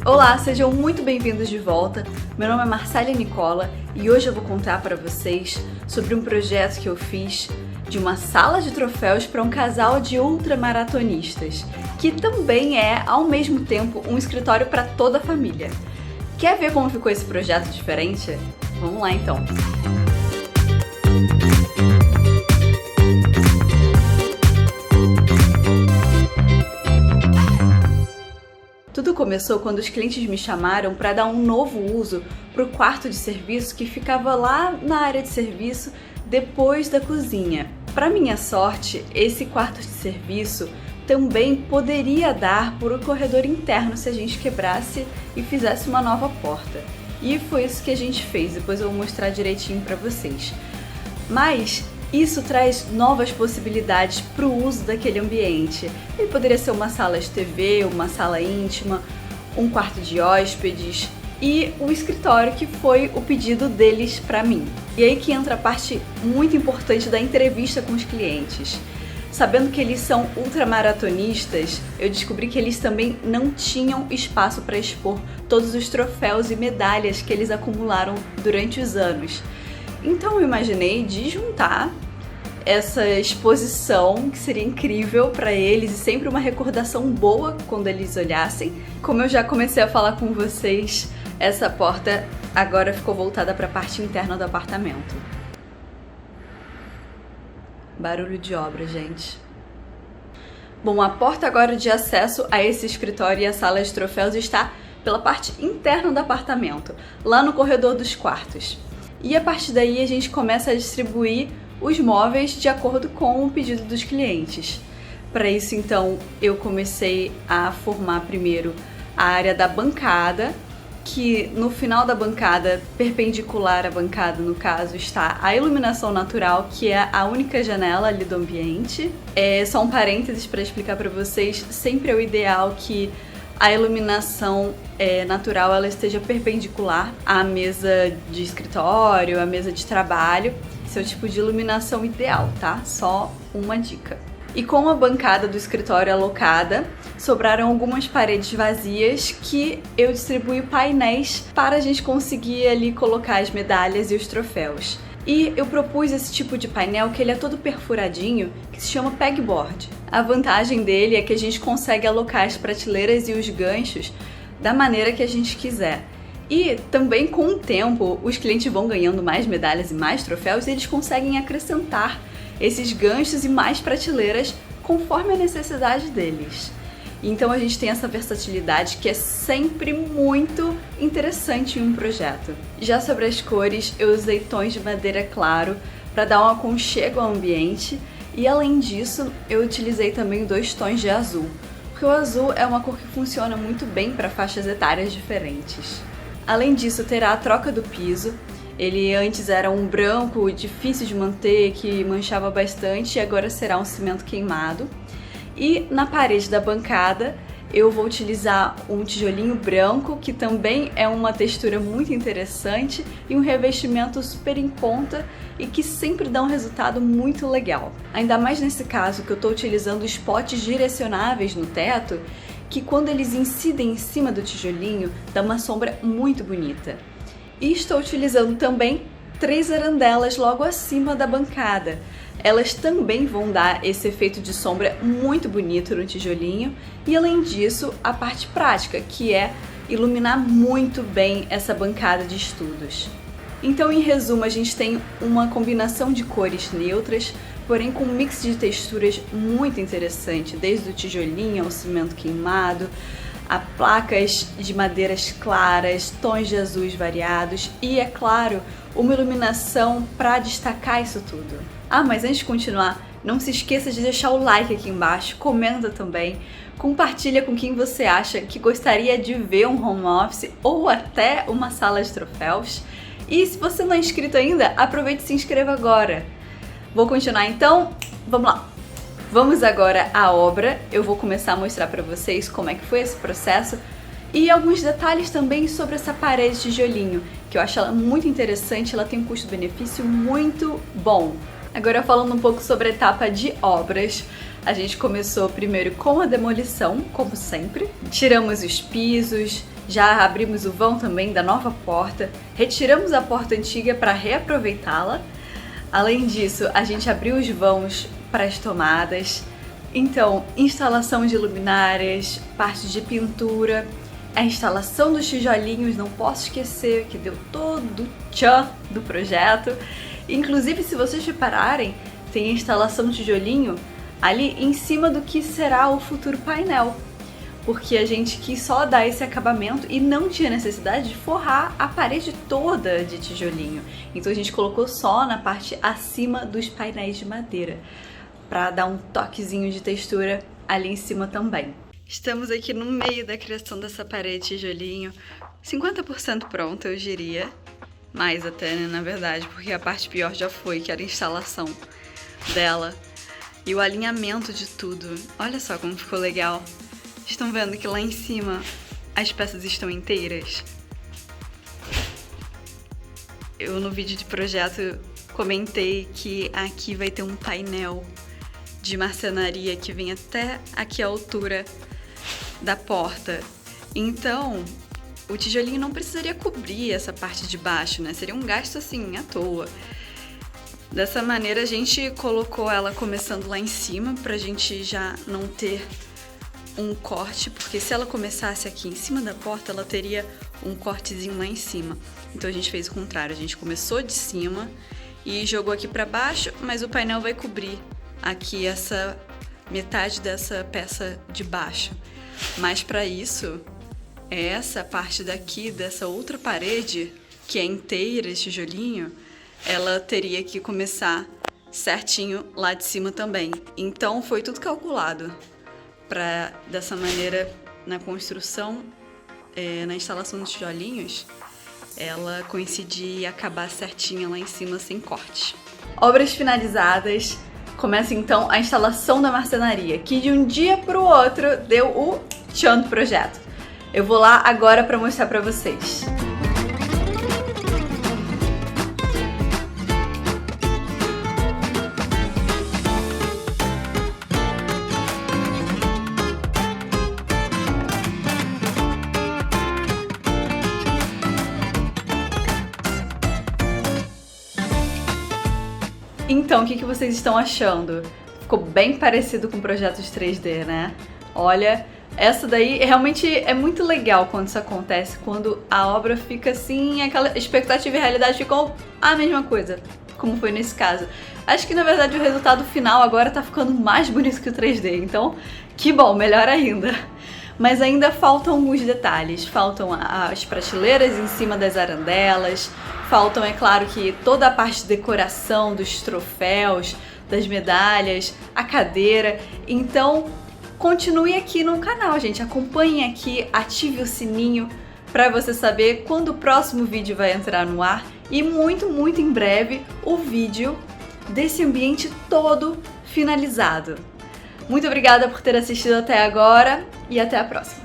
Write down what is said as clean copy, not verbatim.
Olá, sejam muito bem-vindos de volta. Meu nome é Marcélia Nicola e hoje eu vou contar para vocês sobre um projeto que eu fiz de uma sala de troféus para um casal de ultramaratonistas, que também é, ao mesmo tempo, um escritório para toda a família. Quer ver como ficou esse projeto diferente? Vamos lá então! Tudo começou quando os clientes me chamaram para dar um novo uso para o quarto de serviço que ficava lá na área de serviço depois da cozinha. Para minha sorte, esse quarto de serviço também poderia dar por um corredor interno se a gente quebrasse e fizesse uma nova porta. E foi isso que a gente fez, depois eu vou mostrar direitinho para vocês. Mas isso traz novas possibilidades para o uso daquele ambiente. Ele poderia ser uma sala de TV, uma sala íntima, um quarto de hóspedes e o escritório, que foi o pedido deles para mim. E aí que entra a parte muito importante da entrevista com os clientes. Sabendo que eles são ultramaratonistas, eu descobri que eles também não tinham espaço para expor todos os troféus e medalhas que eles acumularam durante os anos. Então eu imaginei de juntar essa exposição, que seria incrível para eles e sempre uma recordação boa quando eles olhassem. Como eu já comecei a falar com vocês, essa porta agora ficou voltada para a parte interna do apartamento. Barulho de obra, gente. Bom, a porta agora de acesso a esse escritório e a sala de troféus está pela parte interna do apartamento, lá no corredor dos quartos. E a partir daí a gente começa a distribuir os móveis de acordo com o pedido dos clientes. Para isso, então, eu comecei a formar primeiro a área da bancada, que no final da bancada, perpendicular à bancada, no caso, está a iluminação natural, que é a única janela ali do ambiente. Só um parênteses para explicar para vocês, sempre é o ideal que a iluminação natural ela esteja perpendicular à mesa de escritório, à mesa de trabalho. Esse é o tipo de iluminação ideal, tá? Só uma dica. E com a bancada do escritório alocada, sobraram algumas paredes vazias que eu distribuí painéis para a gente conseguir ali colocar as medalhas e os troféus. E eu propus esse tipo de painel que ele é todo perfuradinho, que se chama pegboard. A vantagem dele é que a gente consegue alocar as prateleiras e os ganchos da maneira que a gente quiser. E também com o tempo, os clientes vão ganhando mais medalhas e mais troféus e eles conseguem acrescentar esses ganchos e mais prateleiras conforme a necessidade deles. Então a gente tem essa versatilidade que é sempre muito interessante em um projeto. Já sobre as cores, eu usei tons de madeira claro para dar um aconchego ao ambiente e além disso eu utilizei também 2 tons de azul, porque o azul é uma cor que funciona muito bem para faixas etárias diferentes. Além disso, terá a troca do piso. Ele antes era um branco difícil de manter, que manchava bastante, e agora será um cimento queimado. E na parede da bancada eu vou utilizar um tijolinho branco, que também é uma textura muito interessante e um revestimento super em conta e que sempre dá um resultado muito legal. Ainda mais nesse caso que eu estou utilizando spots direcionáveis no teto, que quando eles incidem em cima do tijolinho dá uma sombra muito bonita. E estou utilizando também 3 arandelas logo acima da bancada. Elas também vão dar esse efeito de sombra muito bonito no tijolinho e além disso a parte prática, que é iluminar muito bem essa bancada de estudos. Então, em resumo, a gente tem uma combinação de cores neutras, porém com um mix de texturas muito interessante, desde o tijolinho ao cimento queimado, a placas de madeiras claras, tons de azuis variados e, é claro, uma iluminação para destacar isso tudo. Mas antes de continuar, não se esqueça de deixar o like aqui embaixo, comenta também, compartilha com quem você acha que gostaria de ver um home office ou até uma sala de troféus. E se você não é inscrito ainda, aproveite e se inscreva agora. Vou continuar então? Vamos lá! Vamos agora à obra. Eu vou começar a mostrar para vocês como é que foi esse processo e alguns detalhes também sobre essa parede de tijolinho, que eu acho ela muito interessante, ela tem um custo-benefício muito bom. Agora falando um pouco sobre a etapa de obras, a gente começou primeiro com a demolição, como sempre. Tiramos os pisos, Já abrimos o vão também da nova porta, retiramos a porta antiga para reaproveitá-la. Além disso, a gente abriu os vãos para as tomadas. Então, instalação de luminárias, parte de pintura, a instalação dos tijolinhos, não posso esquecer que deu todo o tchan do projeto. Inclusive, se vocês repararem, tem a instalação de tijolinho ali em cima do que será o futuro painel, porque a gente quis só dar esse acabamento e não tinha necessidade de forrar a parede toda de tijolinho. Então a gente colocou só na parte acima dos painéis de madeira, para dar um toquezinho de textura ali em cima também. Estamos aqui no meio da criação dessa parede de tijolinho, 50% pronta, eu diria. Mais até, né, na verdade, porque a parte pior já foi, que era a instalação dela. E o alinhamento de tudo. Olha só como ficou legal. Estão vendo que lá em cima as peças estão inteiras? Eu no vídeo de projeto comentei que aqui vai ter um painel de marcenaria que vem até aqui a altura da porta. Então, o tijolinho não precisaria cobrir essa parte de baixo, né? Seria um gasto assim, à toa. Dessa maneira a gente colocou ela começando lá em cima pra gente já não ter um corte, porque se ela começasse aqui em cima da porta, ela teria um cortezinho lá em cima. Então a gente fez o contrário, a gente começou de cima e jogou aqui pra baixo, mas o painel vai cobrir aqui essa metade dessa peça de baixo. Mas para isso, essa parte daqui, dessa outra parede, que é inteira, esse tijolinho, ela teria que começar certinho lá de cima também. Então foi tudo calculado para, dessa maneira, na construção, na instalação dos tijolinhos, ela coincidir e acabar certinha lá em cima sem corte. Obras finalizadas. Começa então a instalação da marcenaria, que de um dia para o outro deu o tchan do projeto. Eu vou lá agora para mostrar para vocês. Então, o que vocês estão achando? Ficou bem parecido com projetos 3D, né? Olha, essa daí realmente é muito legal quando isso acontece, quando a obra fica assim, aquela expectativa e realidade ficam a mesma coisa, como foi nesse caso. Acho que na verdade o resultado final agora tá ficando mais bonito que o 3D, então que bom, melhor ainda. Mas ainda faltam alguns detalhes, faltam as prateleiras em cima das arandelas, faltam, é claro, que toda a parte de decoração dos troféus, das medalhas, a cadeira. Então, continue aqui no canal, gente, acompanhe aqui, ative o sininho para você saber quando o próximo vídeo vai entrar no ar e muito, muito em breve o vídeo desse ambiente todo finalizado. Muito obrigada por ter assistido até agora e até a próxima!